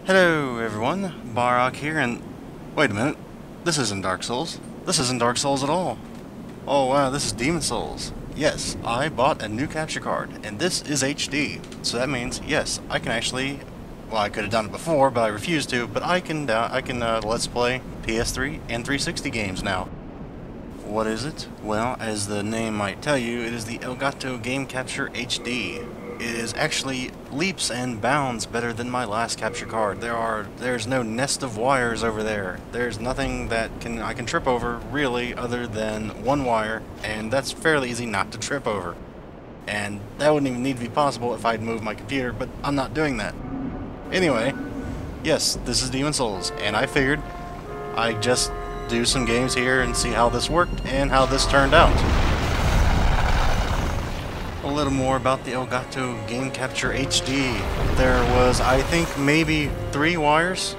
Hello everyone, Barok here, and wait a minute, this isn't Dark Souls. This isn't Dark Souls at all. Oh wow, this is Demon Souls. Yes, I bought a new capture card, and this is HD. So that means, yes, I can actually, well, I could have done it before, but I refused to, but I can let's play PS3 and 360 games now. What is it? Well, as the name might tell you, it is the Gato Game Capture HD. It is actually leaps and bounds better than my last capture card. There's no nest of wires over there. There's nothing that I can trip over really other than one wire, and that's fairly easy not to trip over. And that wouldn't even need to be possible if I'd moved my computer, but I'm not doing that. Anyway, yes, this is Demon Souls, and I figured I'd just do some games here and see how this worked and how this turned out. A little more about the Gato Game Capture HD. There was, I think, maybe 4 wires,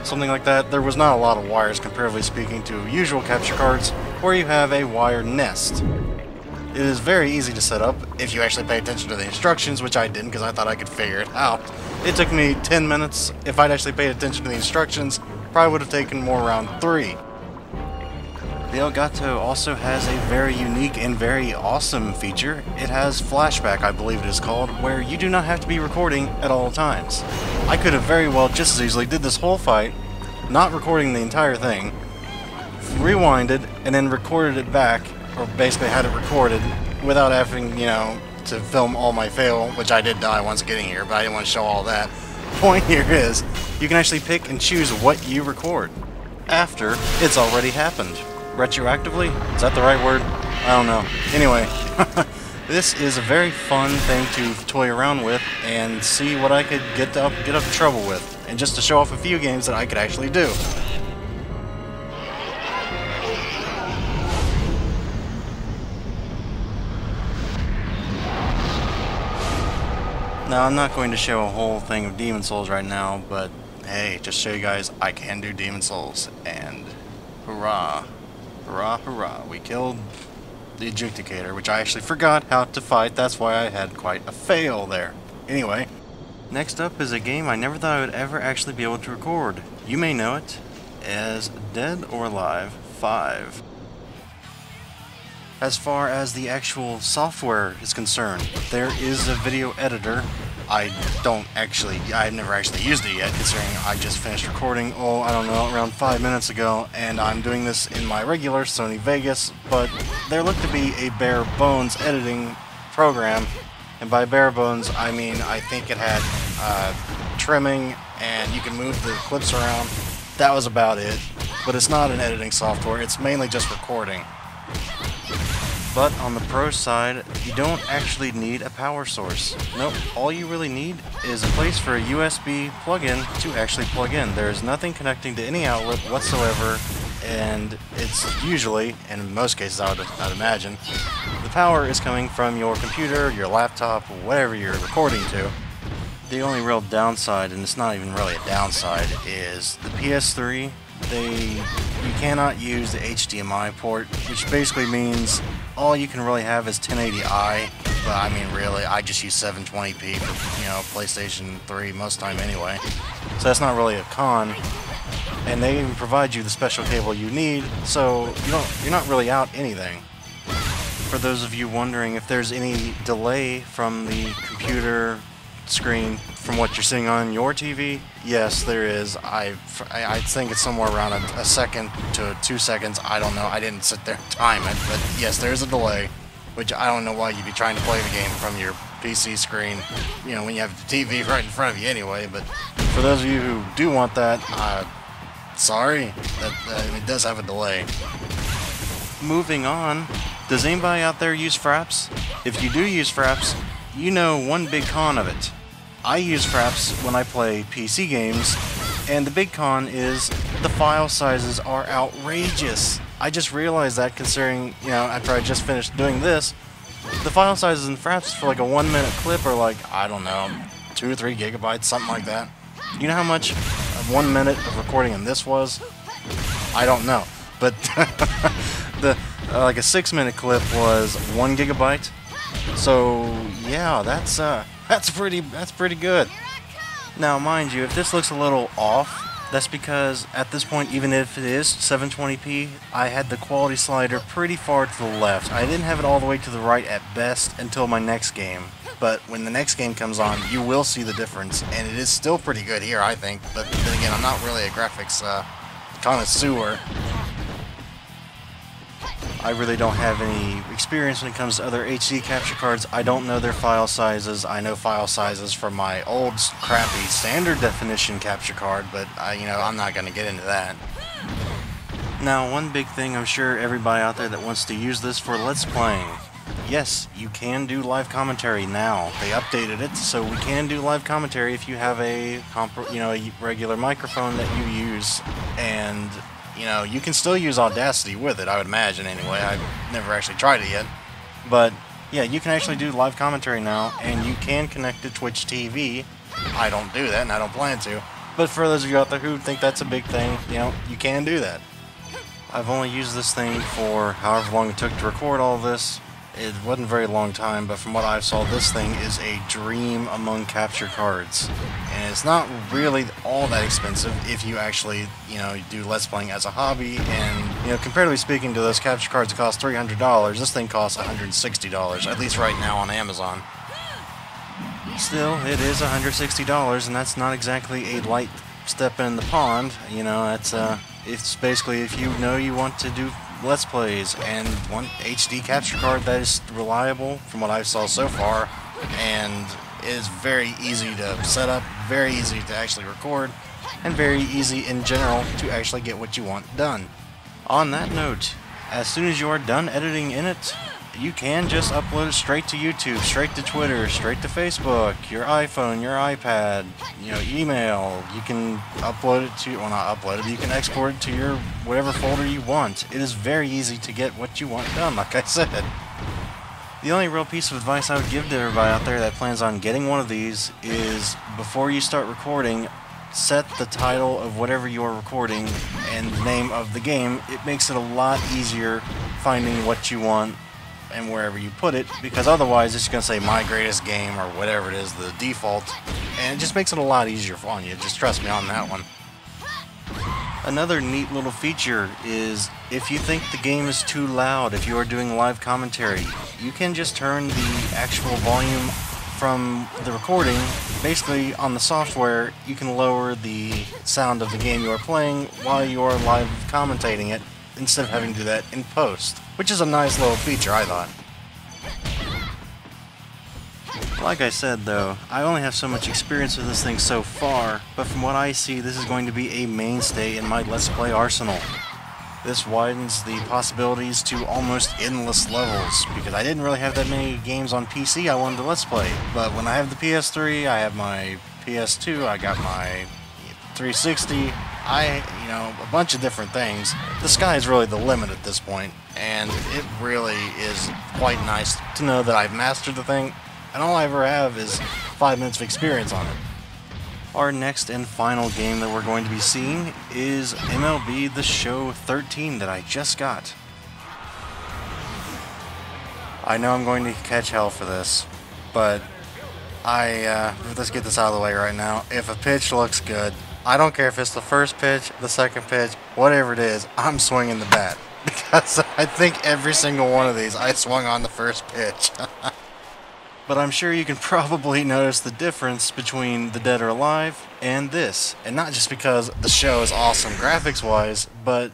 something like that. There was not a lot of wires, comparatively speaking, to usual capture cards, where you have a wire nest. It is very easy to set up, if you actually pay attention to the instructions, which I didn't because I thought I could figure it out. It took me 10 minutes. If I'd actually paid attention to the instructions, probably would have taken more around 3. The Gato also has a very unique and very awesome feature. It has flashback, I believe it is called, where you do not have to be recording at all times. I could have very well just as easily did this whole fight, not recording the entire thing, rewinded, and then recorded it back, or basically had it recorded, without having, to film all my fail, which I did die once getting here, but I didn't want to show all that. Point here is, you can actually pick and choose what you record after it's already happened. Retroactively? Is that the right word? I don't know. Anyway, this is a very fun thing to toy around with and see what I could get up trouble with, and just to show off a few games that I could actually do. Now, I'm not going to show a whole thing of Demon Souls right now, but hey, just show you guys I can do Demon Souls, and hurrah. Hurrah, hurrah. We killed the Adjudicator, which I actually forgot how to fight. That's why I had quite a fail there. Anyway, next up is a game I never thought I would ever actually be able to record. You may know it as Dead or Alive 5. As far as the actual software is concerned, there is a video editor. I've never actually used it yet, considering I just finished recording, I don't know, around 5 minutes ago, and I'm doing this in my regular Sony Vegas, but there looked to be a bare bones editing program, and by bare bones, I mean, I think it had trimming, and you can move the clips around. That was about it, but it's not an editing software, it's mainly just recording. But on the pro side, you don't actually need a power source. Nope, all you really need is a place for a USB plug-in to actually plug in. There's nothing connecting to any outlet whatsoever, and it's usually, and in most cases I'd imagine, the power is coming from your computer, your laptop, whatever you're recording to. The only real downside, and it's not even really a downside, is the PS3. You cannot use the HDMI port, which basically means all you can really have is 1080i, but I mean really, I just use 720p for, PlayStation 3 most time anyway, so that's not really a con, and they even provide you the special cable you need, so you're not really out anything. For those of you wondering if there's any delay from the computer screen from what you're seeing on your TV, yes, there is. I think it's somewhere around a second to 2 seconds. I don't know. I didn't sit there and time it, but yes, there's a delay, which I don't know why you'd be trying to play the game from your PC screen, when you have the TV right in front of you anyway. But for those of you who do want that, sorry, it does have a delay. Moving on, does anybody out there use Fraps? If you do use Fraps, you know one big con of it. I use Fraps when I play PC games, and the big con is the file sizes are outrageous. I just realized that, considering, after I just finished doing this, the file sizes in Fraps for like a 1 minute clip are like, I don't know, 2 or 3 gigabytes, something like that. You know how much 1 minute of recording in this was? I don't know, but like a 6-minute clip was 1 gigabyte. So yeah, that's pretty good. Now, mind you, if this looks a little off, that's because at this point, even if it is 720p, I had the quality slider pretty far to the left. I didn't have it all the way to the right at best until my next game. But when the next game comes on, you will see the difference, and it is still pretty good here, I think. But then again, I'm not really a graphics connoisseur. I really don't have any experience when it comes to other HD capture cards. I don't know their file sizes. I know file sizes from my old crappy standard definition capture card, but I'm not going to get into that. Now, one big thing I'm sure everybody out there that wants to use this for Let's Playing. Yes, you can do live commentary now. They updated it, so we can do live commentary if you have a regular microphone that you use, and you can still use Audacity with it, I would imagine anyway. I've never actually tried it yet. But yeah, you can actually do live commentary now, and you can connect to Twitch TV. I don't do that, and I don't plan to. But for those of you out there who think that's a big thing, you can do that. I've only used this thing for however long it took to record all this. It wasn't a very long time, but from what I saw, this thing is a dream among capture cards. And it's not really all that expensive if you actually, do Let's Playing as a hobby. And, comparatively speaking to those capture cards that cost $300, this thing costs $160, at least right now on Amazon. Still, it is $160, and that's not exactly a light step in the pond. It's basically if you want to do Let's Plays and one HD capture card that is reliable from what I saw so far, and is very easy to set up, very easy to actually record, and very easy in general to actually get what you want done. On that note, as soon as you are done editing in it, you can just upload it straight to YouTube, straight to Twitter, straight to Facebook, your iPhone, your iPad, email. You can upload it to, well, not upload it, but you can export it to your whatever folder you want. It is very easy to get what you want done, like I said. The only real piece of advice I would give to everybody out there that plans on getting one of these is before you start recording, set the title of whatever you're recording and the name of the game. It makes it a lot easier finding what you want and wherever you put it, because otherwise it's going to say my greatest game or whatever it is, the default, and it just makes it a lot easier on you. Just trust me on that one. Another neat little feature is if you think the game is too loud, if you are doing live commentary, you can just turn the actual volume from the recording. Basically on the software you can lower the sound of the game you are playing while you are live commentating it, instead of having to do that in post, which is a nice little feature, I thought. Like I said though, I only have so much experience with this thing so far, but from what I see, this is going to be a mainstay in my Let's Play arsenal. This widens the possibilities to almost endless levels, because I didn't really have that many games on PC I wanted to Let's Play, but when I have the PS3, I have my PS2, I got my 360, a bunch of different things. The sky is really the limit at this point, and it really is quite nice to know that I've mastered the thing, and all I ever have is 5 minutes of experience on it. Our next and final game that we're going to be seeing is MLB The Show 13 that I just got. I know I'm going to catch hell for this, but let's get this out of the way right now. If a pitch looks good, I don't care if it's the first pitch, the second pitch, whatever it is, I'm swinging the bat. Because I think every single one of these I swung on the first pitch. But I'm sure you can probably notice the difference between The Dead or Alive and this. And not just because the show is awesome graphics-wise, but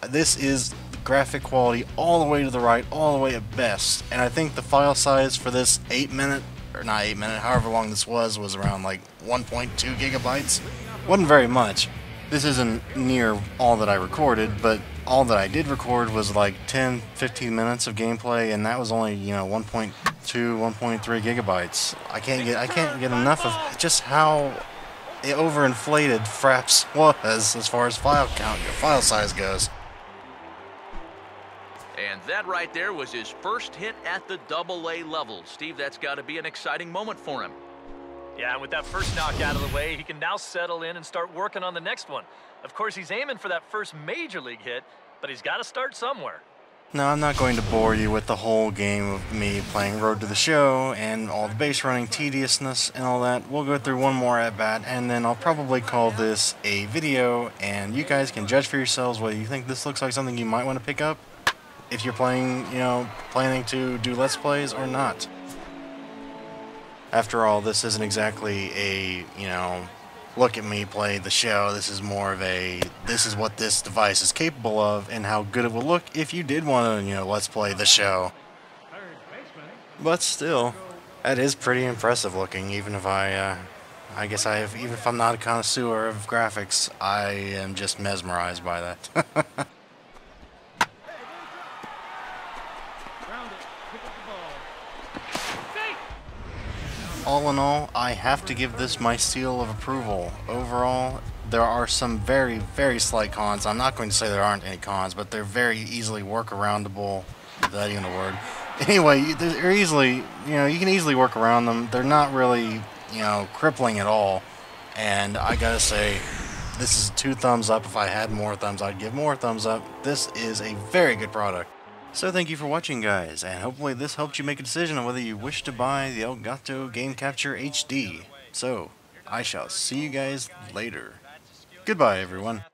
this is graphic quality all the way to the right, all the way at best. And I think the file size for this 8-minute, or not 8-minute, however long this was around like 1.2 gigabytes. Wasn't very much. This isn't near all that I recorded, but all that I did record was like 10-15 minutes of gameplay, and that was only 1.2, 1.3 gigabytes. I can't get enough of just how overinflated Fraps was as far as file count, file size goes. And that right there was his first hit at the AA level. Steve, that's got to be an exciting moment for him. Yeah, and with that first knock out of the way, he can now settle in and start working on the next one. Of course, he's aiming for that first major league hit, but he's got to start somewhere. Now, I'm not going to bore you with the whole game of me playing Road to the Show and all the base running tediousness and all that. We'll go through one more at-bat, and then I'll probably call this a video, and you guys can judge for yourselves whether you think this looks like something you might want to pick up if you're playing, planning to do Let's Plays or not. After all, this isn't exactly a, look at me play the show. This is more of a, this is what this device is capable of and how good it will look if you did want to, let's play the show. But still, that is pretty impressive looking, even if even if I'm not a connoisseur of graphics, I am just mesmerized by that. All in all, I have to give this my seal of approval. Overall, there are some very, very slight cons. I'm not going to say there aren't any cons, but they're very easily workaroundable. Is that even a word? Anyway, they're easily, you can easily work around them. They're not really, crippling at all. And I gotta say, this is 2 thumbs up. If I had more thumbs, I'd give more thumbs up. This is a very good product. So thank you for watching, guys, and hopefully this helped you make a decision on whether you wish to buy the Gato Game Capture HD. So, I shall see you guys later. Goodbye, everyone.